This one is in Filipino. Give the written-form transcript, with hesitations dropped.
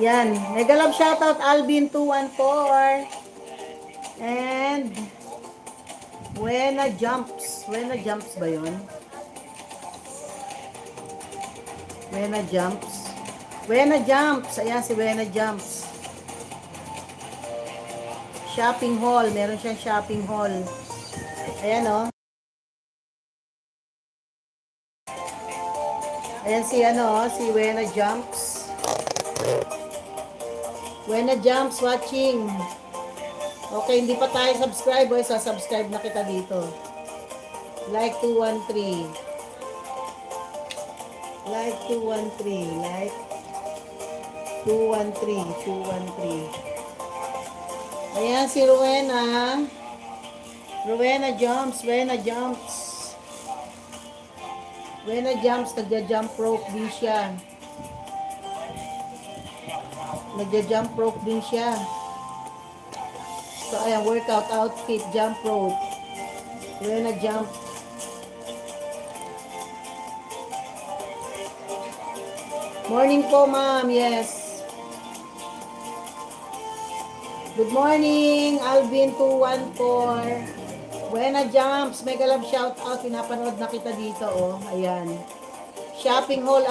Yan. Mega love shoutout Alvin214. And Wena Jumps. Wena Jumps ba yun? Wena Jumps. Wena Jumps. Ayan si Wena Jumps. Shopping hall. Meron siyang shopping hall. Ayan o. Ayan si si Wena Jumps. Wena Jumps watching. Okay, hindi pa tayo subscribe. Sasubscribe na kita dito. Like 213. Like 213. Like 213. 213. Ayan si Rowena. Rowena Jumps. Rowena Jumps. Rowena Jumps. Nagja-jump rope din siya. Nagja-jump rope din siya. So, ayan, workout outfit, jump rope. Rowena Jump. Morning po, ma'am. Yes. Good morning, Alvin214. Buena Jumps. Mega love shout out. Pinapanood na kita dito, oh. Ayan. Shopping hall